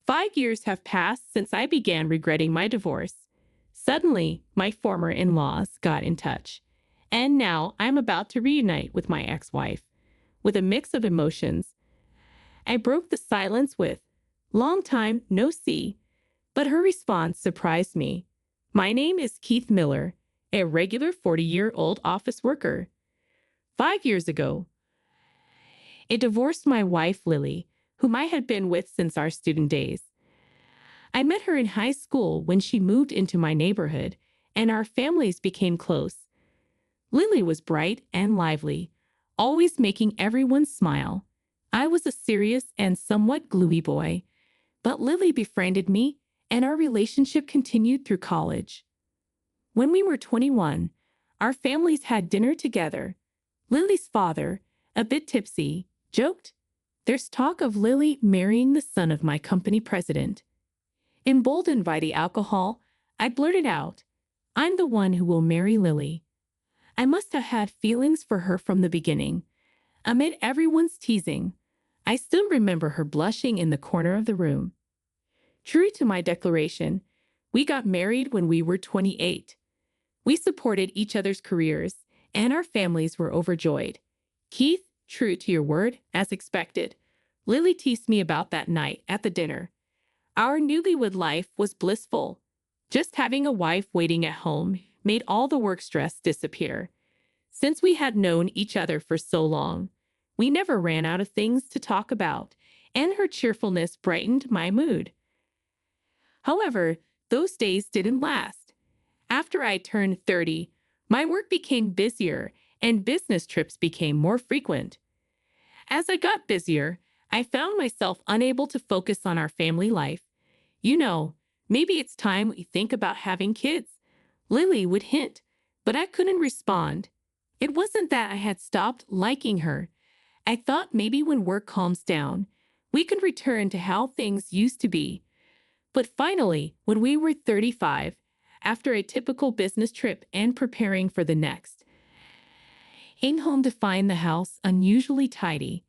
5 years have passed since I began regretting my divorce. Suddenly, my former in-laws got in touch, and now I'm about to reunite with my ex-wife. With a mix of emotions, I broke the silence with, "Long time, no see," but her response surprised me. "My name is Keith Miller, a regular 40-year-old office worker. 5 years ago, I divorced my wife, Lily, whom I had been with since our student days. I met her in high school when she moved into my neighborhood, and our families became close. Lily was bright and lively, always making everyone smile. I was a serious and somewhat gloomy boy, but Lily befriended me, and our relationship continued through college. When we were 21, our families had dinner together. Lily's father, a bit tipsy, joked, "There's talk of Lily marrying the son of my company president." Emboldened by the alcohol, I blurted out, "I'm the one who will marry Lily." I must have had feelings for her from the beginning. Amid everyone's teasing, I still remember her blushing in the corner of the room. True to my declaration, we got married when we were 28. We supported each other's careers, and our families were overjoyed. "Keith, true to your word, as expected," Lily teased me about that night at the dinner. Our newlywed life was blissful. Just having a wife waiting at home made all the work stress disappear. Since we had known each other for so long, we never ran out of things to talk about, and her cheerfulness brightened my mood. However, those days didn't last. After I turned 30, my work became busier and business trips became more frequent. As I got busier, I found myself unable to focus on our family life. "Maybe it's time we think about having kids," Lily would hint, but I couldn't respond. It wasn't that I had stopped liking her. I thought maybe when work calms down, we could return to how things used to be. But finally, when we were 35, after a typical business trip and preparing for the next, came home to find the house unusually tidy.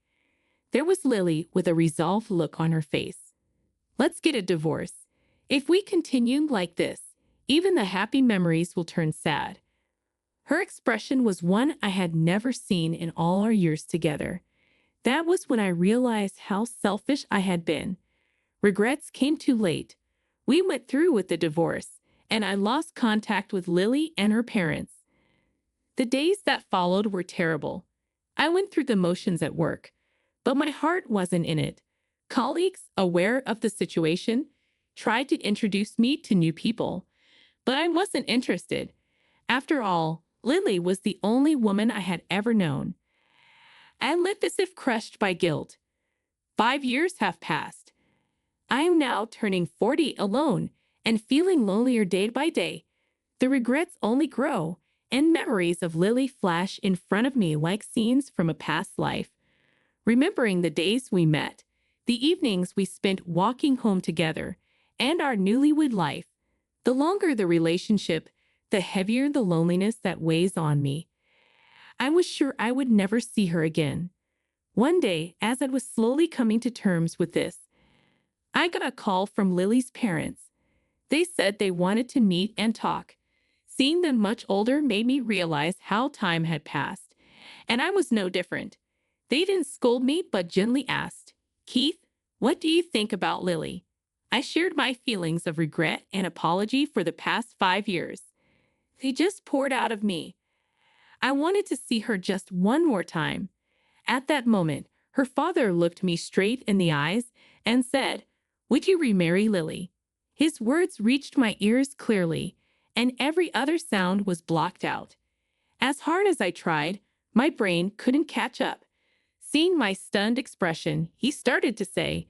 There was Lily with a resolved look on her face. "Let's get a divorce. If we continue like this, even the happy memories will turn sad." Her expression was one I had never seen in all our years together. That was when I realized how selfish I had been. Regrets came too late. We went through with the divorce, and I lost contact with Lily and her parents. The days that followed were terrible. I went through the motions at work, but my heart wasn't in it. Colleagues, aware of the situation, tried to introduce me to new people, but I wasn't interested. After all, Lily was the only woman I had ever known. I lived as if crushed by guilt. 5 years have passed. I am now turning 40 alone and feeling lonelier day by day. The regrets only grow, and memories of Lily flash in front of me like scenes from a past life. Remembering the days we met, the evenings we spent walking home together, and our newlywed life. The longer the relationship, the heavier the loneliness that weighs on me. I was sure I would never see her again. One day, as I was slowly coming to terms with this, I got a call from Lily's parents. They said they wanted to meet and talk. Seeing them much older made me realize how time had passed, and I was no different. They didn't scold me, but gently asked, "Keith, what do you think about Lily?" I shared my feelings of regret and apology for the past 5 years. They just poured out of me. I wanted to see her just one more time. At that moment, her father looked me straight in the eyes and said, "Would you remarry Lily?" His words reached my ears clearly, and every other sound was blocked out. As hard as I tried, my brain couldn't catch up. Seeing my stunned expression, he started to say,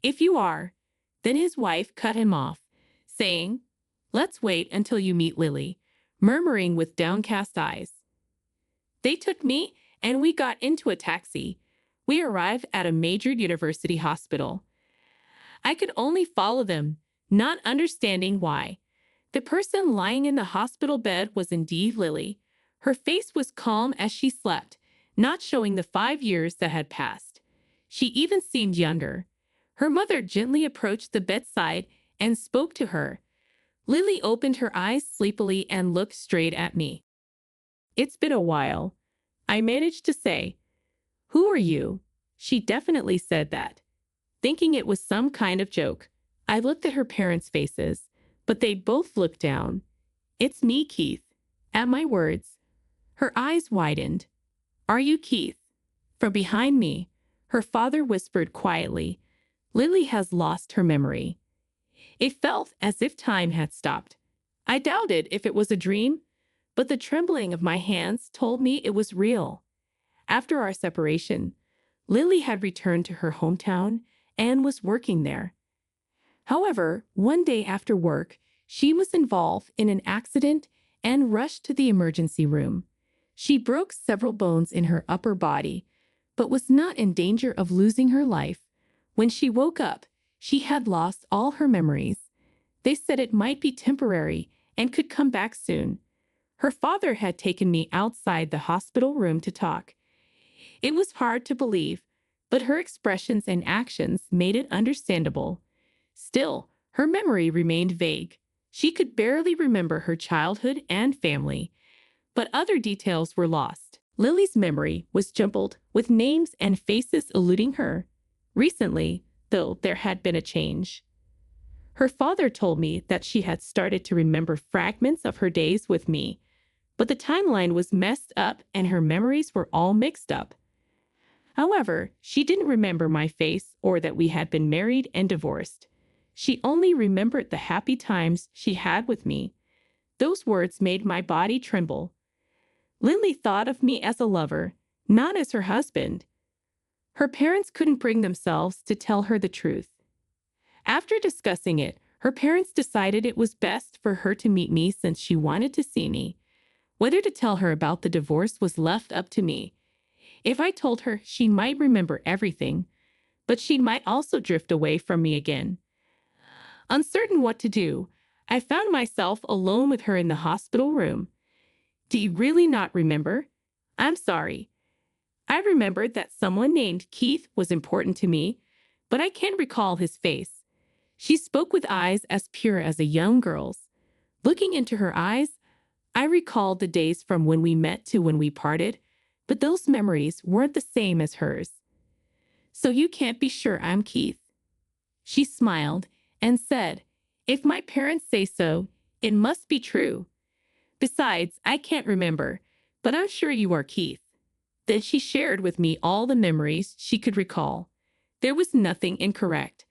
"If you are," then his wife cut him off, saying, "Let's wait until you meet Lily," murmuring with downcast eyes. They took me, and we got into a taxi. We arrived at a major university hospital. I could only follow them, not understanding why. The person lying in the hospital bed was indeed Lily. Her face was calm as she slept, not showing the 5 years that had passed. She even seemed younger. Her mother gently approached the bedside and spoke to her. Lily opened her eyes sleepily and looked straight at me. "It's been a while," I managed to say. "Who are you?" She definitely said that, thinking it was some kind of joke. I looked at her parents' faces, but they both looked down. "It's me, Keith." At my words, her eyes widened. "Are you Keith?" From behind me, her father whispered quietly, "Lily has lost her memory." It felt as if time had stopped. I doubted if it was a dream, but the trembling of my hands told me it was real. After our separation, Lily had returned to her hometown and was working there. However, one day after work, she was involved in an accident and rushed to the emergency room. She broke several bones in her upper body, but was not in danger of losing her life. When she woke up, she had lost all her memories. They said it might be temporary and could come back soon. Her father had taken me outside the hospital room to talk. It was hard to believe, but her expressions and actions made it understandable. Still, her memory remained vague. She could barely remember her childhood and family, but other details were lost. Lily's memory was jumbled, with names and faces eluding her. Recently, though, there had been a change. Her father told me that she had started to remember fragments of her days with me, but the timeline was messed up and her memories were all mixed up. However, she didn't remember my face or that we had been married and divorced. She only remembered the happy times she had with me. Those words made my body tremble. Lily thought of me as a lover, not as her husband. Her parents couldn't bring themselves to tell her the truth. After discussing it, her parents decided it was best for her to meet me since she wanted to see me. Whether to tell her about the divorce was left up to me. If I told her, she might remember everything, but she might also drift away from me again. Uncertain what to do, I found myself alone with her in the hospital room. "Do you really not remember?" "I'm sorry. I remembered that someone named Keith was important to me, but I can't recall his face." She spoke with eyes as pure as a young girl's. Looking into her eyes, I recalled the days from when we met to when we parted, but those memories weren't the same as hers. "So you can't be sure I'm Keith?" She smiled and said, "If my parents say so, it must be true. Besides, I can't remember, but I'm sure you are Keith." Then she shared with me all the memories she could recall. There was nothing incorrect,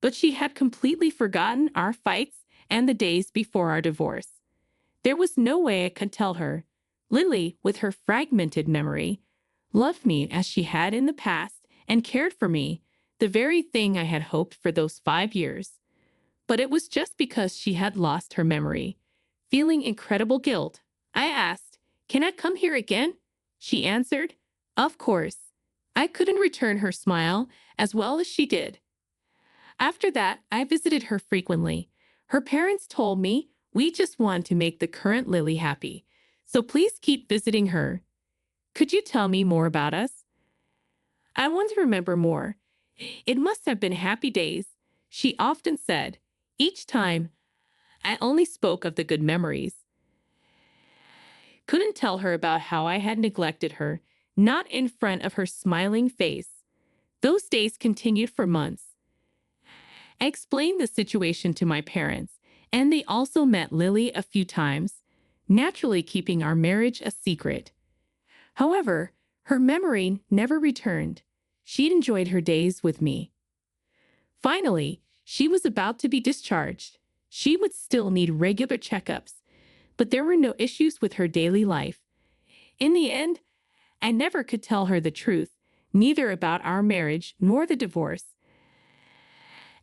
but she had completely forgotten our fights and the days before our divorce. There was no way I could tell her. Lily, with her fragmented memory, loved me as she had in the past and cared for me, the very thing I had hoped for those 5 years. But it was just because she had lost her memory. Feeling incredible guilt, I asked, "Can I come here again?" She answered, "Of course." I couldn't return her smile as well as she did. After that, I visited her frequently. Her parents told me, "We just want to make the current Lily happy, so please keep visiting her." "Could you tell me more about us?" "I want to remember more. It must have been happy days," she often said. Each time, I only spoke of the good memories. Couldn't tell her about how I had neglected her, not in front of her smiling face. Those days continued for months. I explained the situation to my parents, and they also met Lily a few times, naturally keeping our marriage a secret. However, her memory never returned. She'd enjoyed her days with me. Finally, she was about to be discharged. She would still need regular checkups, but there were no issues with her daily life. In the end, I never could tell her the truth, neither about our marriage nor the divorce.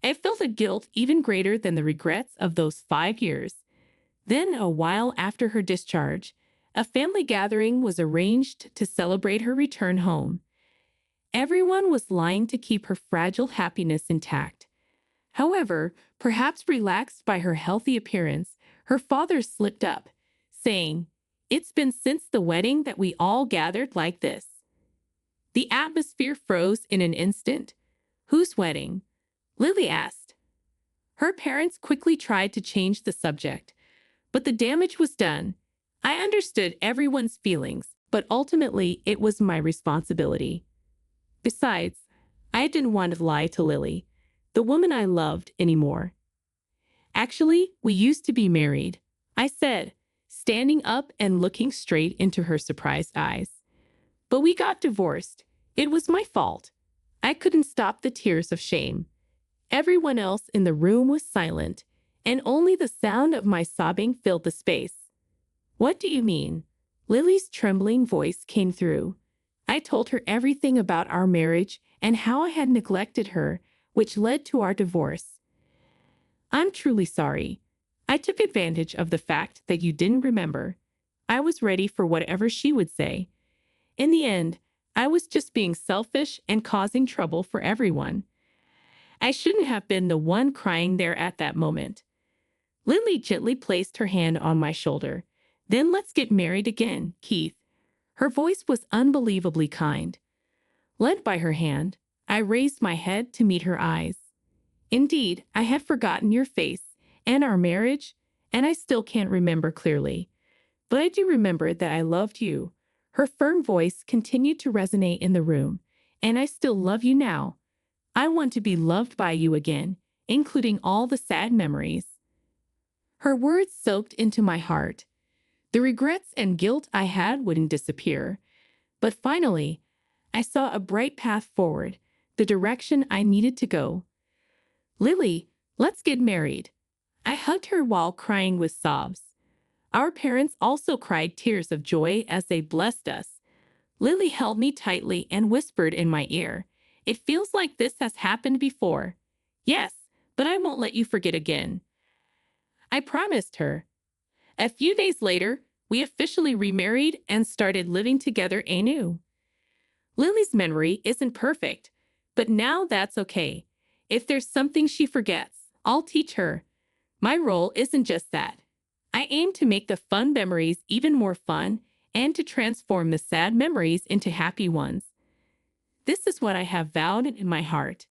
I felt a guilt even greater than the regrets of those 5 years. Then, a while after her discharge, a family gathering was arranged to celebrate her return home. Everyone was lying to keep her fragile happiness intact. However, perhaps relaxed by her healthy appearance, her father slipped up, saying, "It's been since the wedding that we all gathered like this." The atmosphere froze in an instant. Whose wedding? Lily asked. Her parents quickly tried to change the subject, but the damage was done. I understood everyone's feelings, but ultimately it was my responsibility. Besides, I didn't want to lie to Lily, the woman I loved, anymore. Actually, we used to be married, I said, standing up and looking straight into her surprised eyes. But we got divorced. It was my fault. I couldn't stop the tears of shame. Everyone else in the room was silent, and only the sound of my sobbing filled the space. What do you mean? Lily's trembling voice came through. I told her everything about our marriage and how I had neglected her, which led to our divorce. I'm truly sorry. I took advantage of the fact that you didn't remember. I was ready for whatever she would say. In the end, I was just being selfish and causing trouble for everyone. I shouldn't have been the one crying there at that moment. Lily gently placed her hand on my shoulder. Then let's get married again, Keith. Her voice was unbelievably kind. Led by her hand, I raised my head to meet her eyes. Indeed, I had forgotten your face and our marriage, and I still can't remember clearly. But I do remember that I loved you. Her firm voice continued to resonate in the room, and I still love you now. I want to be loved by you again, including all the sad memories. Her words soaked into my heart. The regrets and guilt I had wouldn't disappear. But finally, I saw a bright path forward, the direction I needed to go. Lily, let's get married. I hugged her while crying with sobs. Our parents also cried tears of joy as they blessed us. Lily held me tightly and whispered in my ear, "It feels like this has happened before." Yes, but I won't let you forget again. I promised her. A few days later, we officially remarried and started living together anew. Lily's memory isn't perfect, but now that's okay. If there's something she forgets, I'll teach her. My role isn't just that. I aim to make the fun memories even more fun and to transform the sad memories into happy ones. This is what I have vowed in my heart.